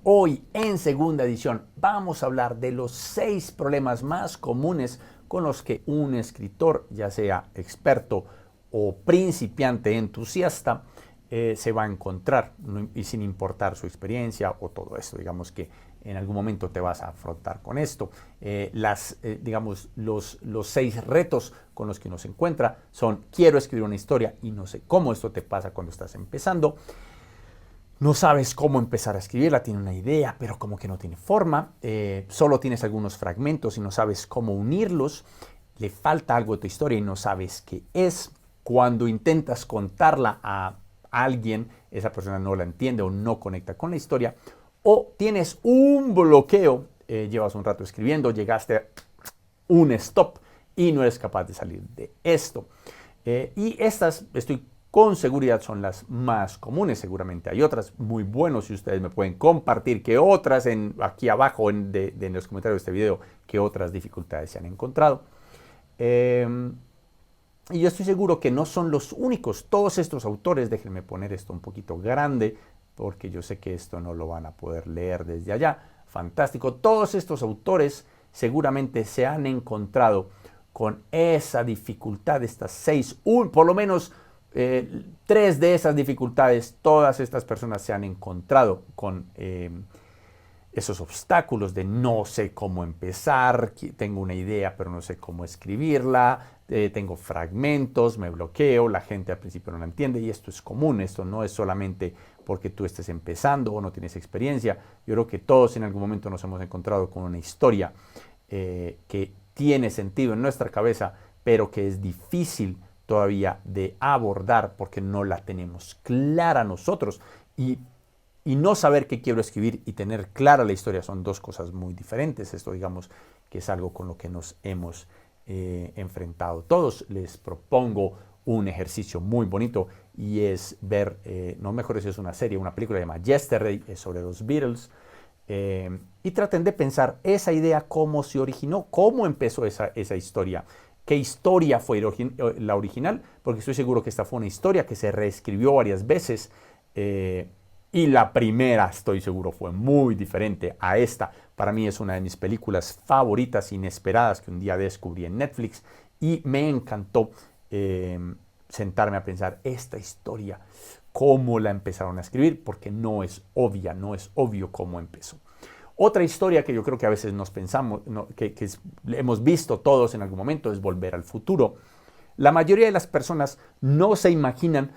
Hoy, en segunda edición, vamos a hablar de los 6 problemas más comunes con los que un escritor, ya sea experto o principiante entusiasta, se va a encontrar, y sin importar su experiencia o todo esto. Digamos que en algún momento te vas a afrontar con esto. Digamos, los 6 retos con los que uno se encuentra son: quiero escribir una historia y no sé cómo. Esto te pasa cuando estás empezando. No sabes cómo empezar a escribirla, tiene una idea, pero como que no tiene forma. Solo tienes algunos fragmentos y no sabes cómo unirlos. Le falta algo de tu historia y no sabes qué es. Cuando intentas contarla a alguien, esa persona no la entiende o no conecta con la historia. O tienes un bloqueo, llevas un rato escribiendo, llegaste a un stop y no eres capaz de salir de esto. Y estas, estoy con seguridad, son las más comunes. Seguramente hay otras muy buenas si ustedes me pueden compartir que otras aquí abajo en los comentarios de este video, que otras dificultades se han encontrado. Y yo estoy seguro que no son los únicos. Todos estos autores, déjenme poner esto un poquito grande, porque yo sé que esto no lo van a poder leer desde allá. Fantástico. Todos estos autores seguramente se han encontrado con esa dificultad, estas 6, por lo menos 3 de esas dificultades. Todas estas personas se han encontrado con esos obstáculos de no sé cómo empezar, tengo una idea pero no sé cómo escribirla, tengo fragmentos, me bloqueo, la gente al principio no la entiende, y esto es común. Esto no es solamente porque tú estés empezando o no tienes experiencia. Yo creo que todos en algún momento nos hemos encontrado con una historia que tiene sentido en nuestra cabeza, pero que es difícil todavía de abordar porque no la tenemos clara nosotros. Y no saber qué quiero escribir y tener clara la historia son dos cosas muy diferentes. Esto, digamos, que es algo con lo que nos hemos enfrentado todos. Les propongo un ejercicio muy bonito, y es ver, no mejor si es una serie, una película llamada Yesterday, es sobre los Beatles, y traten de pensar esa idea, cómo se originó, cómo empezó esa historia. ¿Qué historia fue la original? Porque estoy seguro que esta fue una historia que se reescribió varias veces, y la primera, estoy seguro, fue muy diferente a esta. Para mí es una de mis películas favoritas, inesperadas, que un día descubrí en Netflix, y me encantó sentarme a pensar esta historia, cómo la empezaron a escribir, porque no es obvia, no es obvio cómo empezó. Otra historia que yo creo que a veces nos pensamos, no, que hemos visto todos en algún momento, es Volver al Futuro. La mayoría de las personas no se imaginan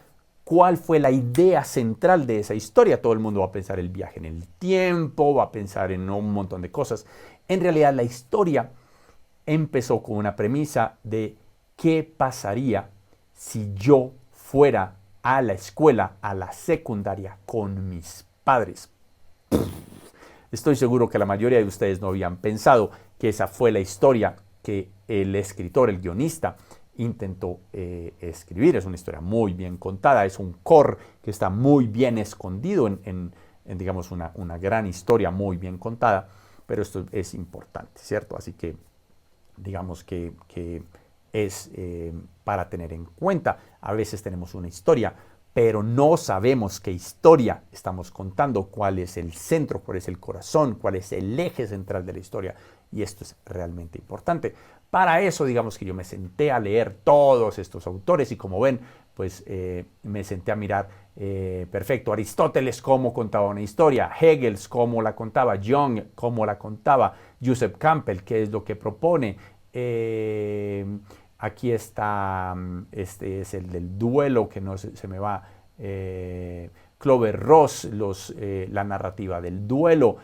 cuál fue la idea central de esa historia. Todo el mundo va a pensar el viaje en el tiempo, va a pensar en un montón de cosas. En realidad, la historia empezó con una premisa de qué pasaría si yo fuera a la escuela, a la secundaria, con mis padres. Estoy seguro que la mayoría de ustedes no habían pensado que esa fue la historia que el escritor, el guionista, intentó escribir. Es una historia muy bien contada, es un core que está muy bien escondido en digamos, una gran historia muy bien contada, pero esto es importante, ¿cierto? Así que digamos que es para tener en cuenta. A veces tenemos una historia, pero no sabemos qué historia estamos contando, cuál es el centro, cuál es el corazón, cuál es el eje central de la historia, y esto es realmente importante. Para eso, digamos que yo me senté a leer todos estos autores, y como ven, pues me senté a mirar, perfecto, Aristóteles cómo contaba una historia, Hegel cómo la contaba, Jung cómo la contaba, Joseph Campbell qué es lo que propone. Aquí está, este es el del duelo, que no se me va, Kübler-Ross, la narrativa del duelo,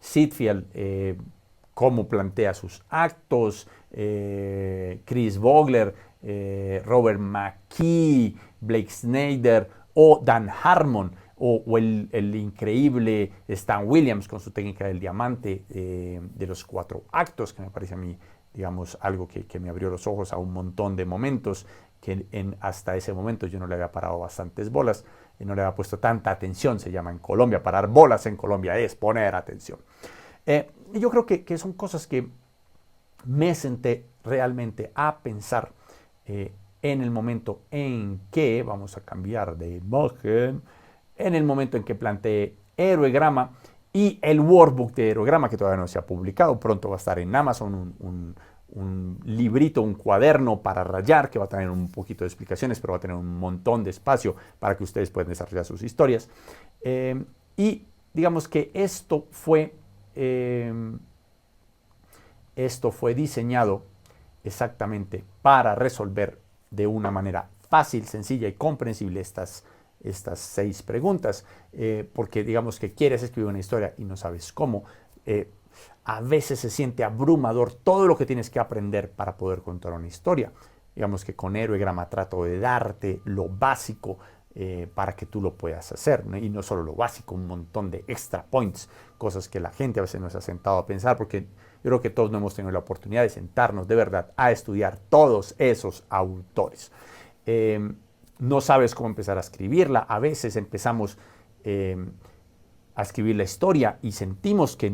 Sitfield, cómo plantea sus actos, Chris Vogler, Robert McKee, Blake Snyder o Dan Harmon, o el increíble Stan Williams con su técnica del diamante, de los 4 actos, que me parece a mí, digamos, algo que me abrió los ojos a un montón de momentos que hasta ese momento yo no le había parado bastantes bolas, y no le había puesto tanta atención. Se llama en Colombia, parar bolas en Colombia es poner atención. Y yo creo que son cosas que me senté realmente a pensar en el momento en que, vamos a cambiar de imagen, en el momento en que planteé Héroegrama y el workbook de Héroegrama, que todavía no se ha publicado. Pronto va a estar en Amazon un librito, un cuaderno para rayar, que va a tener un poquito de explicaciones, pero va a tener un montón de espacio para que ustedes puedan desarrollar sus historias. Y digamos que esto fue diseñado exactamente para resolver de una manera fácil, sencilla y comprensible estas 6 preguntas, porque digamos que quieres escribir una historia y no sabes cómo. A veces se siente abrumador todo lo que tienes que aprender para poder contar una historia. Digamos que con Héroegrama trato de darte lo básico para que tú lo puedas hacer, ¿no? Y no solo lo básico, un montón de extra points, cosas que la gente a veces no se ha sentado a pensar, porque yo creo que todos no hemos tenido la oportunidad de sentarnos de verdad a estudiar todos esos autores. No sabes cómo empezar a escribirla. A veces empezamos a escribir la historia y sentimos que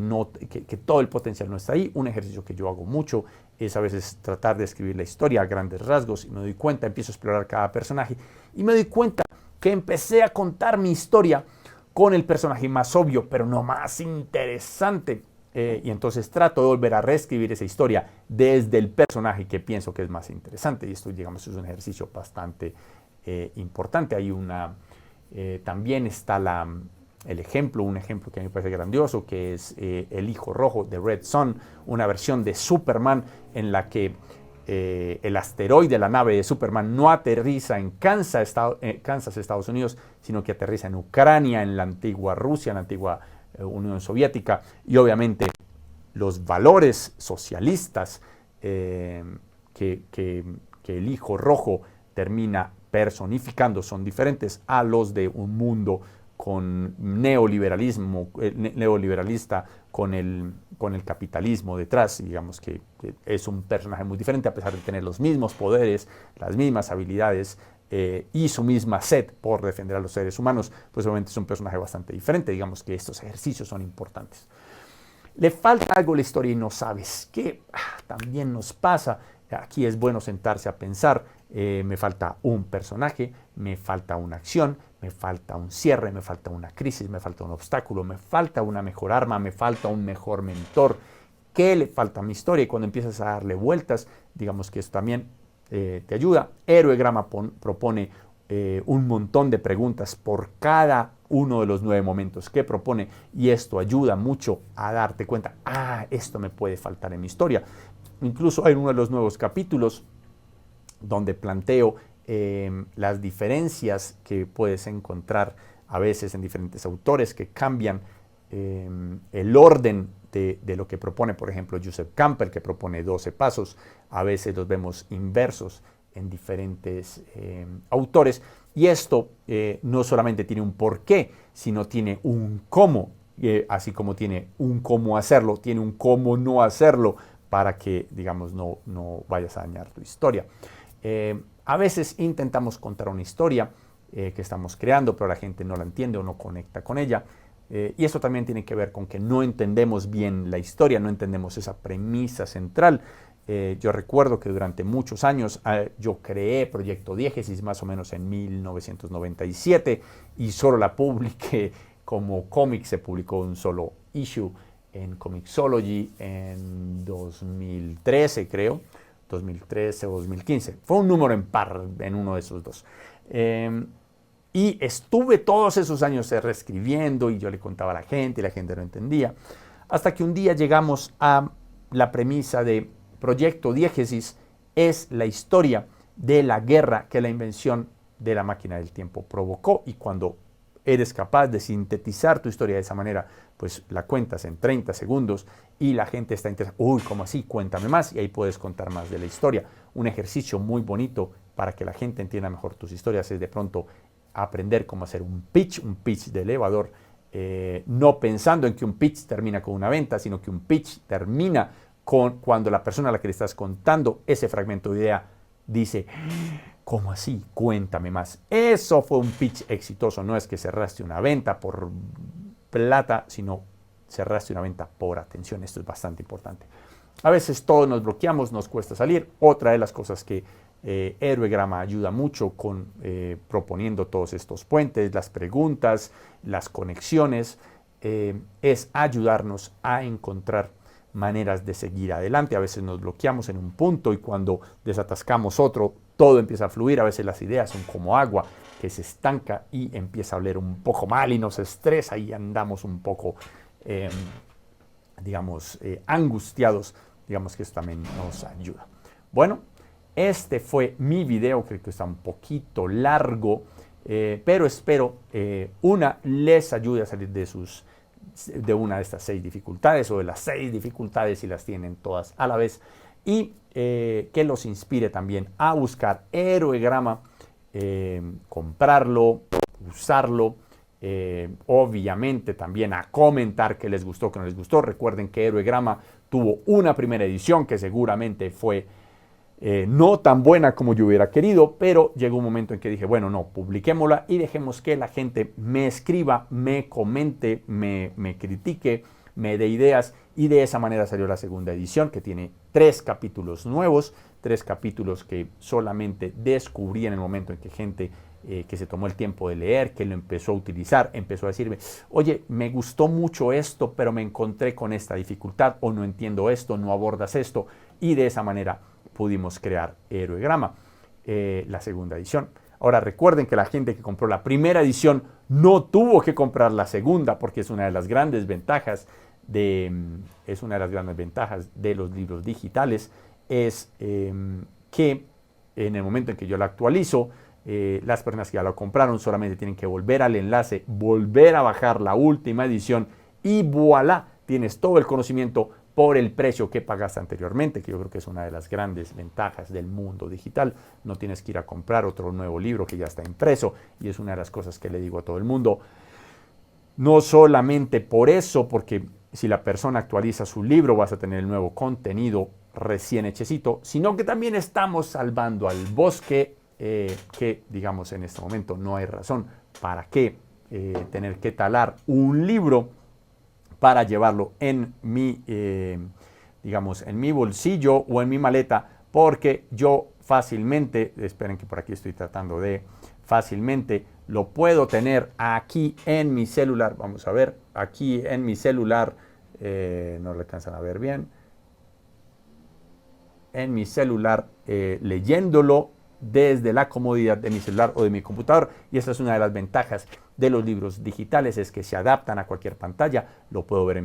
todo el potencial no está ahí. Un ejercicio que yo hago mucho es a veces tratar de escribir la historia a grandes rasgos y me doy cuenta, empiezo a explorar cada personaje y me doy cuenta que empecé a contar mi historia con el personaje más obvio, pero no más interesante. Y entonces trato de volver a reescribir esa historia desde el personaje que pienso que es más interesante. Y esto, digamos, es un ejercicio bastante importante. Hay también está un ejemplo que a mí me parece grandioso, que es El Hijo Rojo de Red Son, una versión de Superman en la que el asteroide, la nave de Superman, no aterriza en Kansas, Estados Unidos, sino que aterriza en Ucrania, en la antigua Rusia, en la antigua Unión Soviética, y obviamente los valores socialistas que el Hijo Rojo termina personificando son diferentes a los de un mundo con neoliberalista, con el capitalismo detrás. Digamos que es un personaje muy diferente, a pesar de tener los mismos poderes, las mismas habilidades y su misma sed por defender a los seres humanos, pues obviamente es un personaje bastante diferente. Digamos que estos ejercicios son importantes. Le falta algo a la historia y no sabes qué. También nos pasa. Aquí es bueno sentarse a pensar. Me falta un personaje, me falta una acción, me falta un cierre, me falta una crisis, me falta un obstáculo, me falta una mejor arma, me falta un mejor mentor. ¿Qué le falta a mi historia? Y cuando empiezas a darle vueltas, digamos que eso también te ayuda. Héroegrama propone un montón de preguntas por cada uno de los 9 momentos que propone, y esto ayuda mucho a darte cuenta, esto me puede faltar en mi historia. Incluso hay uno de los nuevos capítulos donde planteo las diferencias que puedes encontrar a veces en diferentes autores que cambian el orden de lo que propone, por ejemplo, Joseph Campbell, que propone 12 pasos. A veces los vemos inversos en diferentes autores, y esto no solamente tiene un porqué, sino tiene un cómo, así como tiene un cómo hacerlo, tiene un cómo no hacerlo, para que, digamos, no vayas a dañar tu historia. A veces intentamos contar una historia que estamos creando, pero la gente no la entiende o no conecta con ella. Y eso también tiene que ver con que no entendemos bien la historia, no entendemos esa premisa central. Yo recuerdo que durante muchos años yo creé Proyecto Diégesis más o menos en 1997 y solo la publiqué como cómic. Se publicó un solo issue en Comixology en 2013, creo, 2013 o 2015. Fue un número impar en uno de esos dos. Y estuve todos esos años reescribiendo, y yo le contaba a la gente y la gente no entendía. Hasta que un día llegamos a la premisa de Proyecto Diégesis es la historia de la guerra que la invención de la máquina del tiempo provocó, y cuando eres capaz de sintetizar tu historia de esa manera, pues la cuentas en 30 segundos y la gente está interesada. Uy, ¿cómo así? Cuéntame más, y ahí puedes contar más de la historia. Un ejercicio muy bonito para que la gente entienda mejor tus historias es de pronto aprender cómo hacer un pitch de elevador, no pensando en que un pitch termina con una venta, sino que un pitch termina cuando la persona a la que le estás contando ese fragmento de idea dice, ¿cómo así? Cuéntame más. Eso fue un pitch exitoso. No es que cerraste una venta por plata, sino cerraste una venta por atención. Esto es bastante importante. A veces todos nos bloqueamos, nos cuesta salir. Otra de las cosas que Héroegrama ayuda mucho con proponiendo todos estos puentes, las preguntas, las conexiones, es ayudarnos a encontrar maneras de seguir adelante. A veces nos bloqueamos en un punto y cuando desatascamos otro, todo empieza a fluir. A veces las ideas son como agua que se estanca y empieza a oler un poco mal y nos estresa y andamos un poco, angustiados. Digamos que esto también nos ayuda. Bueno, este fue mi video, creo que está un poquito largo, pero espero les ayude a salir de una de estas 6 dificultades o de las 6 dificultades si las tienen todas a la vez y que los inspire también a buscar Héroegrama, comprarlo, usarlo, obviamente también a comentar qué les gustó, qué no les gustó. Recuerden que Héroegrama tuvo una primera edición que seguramente fue no tan buena como yo hubiera querido, pero llegó un momento en que dije, bueno, no, publiquémosla y dejemos que la gente me escriba, me comente, me critique, me dé ideas, y de esa manera salió la segunda edición, que tiene 3 capítulos nuevos, 3 capítulos que solamente descubrí en el momento en que gente que se tomó el tiempo de leer, que lo empezó a utilizar, empezó a decirme, oye, me gustó mucho esto, pero me encontré con esta dificultad, o no entiendo esto, no abordas esto, y de esa manera pudimos crear Héroegrama, la segunda edición. Ahora recuerden que la gente que compró la primera edición no tuvo que comprar la segunda, porque es una de las grandes ventajas de los libros digitales, es que en el momento en que yo la actualizo, las personas que ya lo compraron solamente tienen que volver al enlace, volver a bajar la última edición y voilà, tienes todo el conocimiento por el precio que pagaste anteriormente, que yo creo que es una de las grandes ventajas del mundo digital. No tienes que ir a comprar otro nuevo libro que ya está impreso, y es una de las cosas que le digo a todo el mundo. No solamente por eso, porque si la persona actualiza su libro vas a tener el nuevo contenido recién hechecito, sino que también estamos salvando al bosque, que digamos en este momento no hay razón para qué tener que talar un libro para llevarlo en mi, en mi bolsillo o en mi maleta, porque yo fácilmente, esperen que por aquí estoy tratando de, fácilmente lo puedo tener aquí en mi celular. Vamos a ver, aquí en mi celular, no lo alcanzan a ver bien, en mi celular, leyéndolo desde la comodidad de mi celular o de mi computador, y esa es una de las ventajas de los libros digitales, es que se adaptan a cualquier pantalla. Lo puedo ver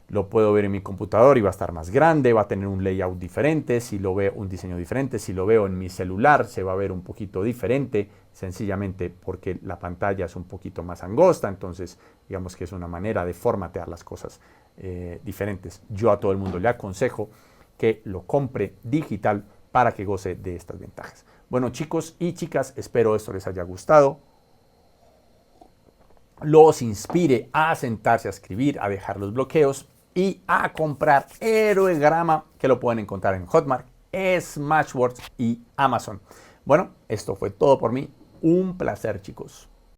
lo puedo ver en mi computador y va a estar más grande, va a tener un layout diferente, si lo veo un diseño diferente, si lo veo en mi celular se va a ver un poquito diferente, sencillamente porque la pantalla es un poquito más angosta, entonces digamos que es una manera de formatear las cosas diferentes. Yo a todo el mundo le aconsejo que lo compre digital para que goce de estas ventajas. Bueno, chicos y chicas, espero esto les haya gustado, los inspire a sentarse a escribir, a dejar los bloqueos y a comprar Héroegrama, que lo pueden encontrar en Hotmart, Smashwords y Amazon. Bueno, esto fue todo por mí. Un placer, chicos.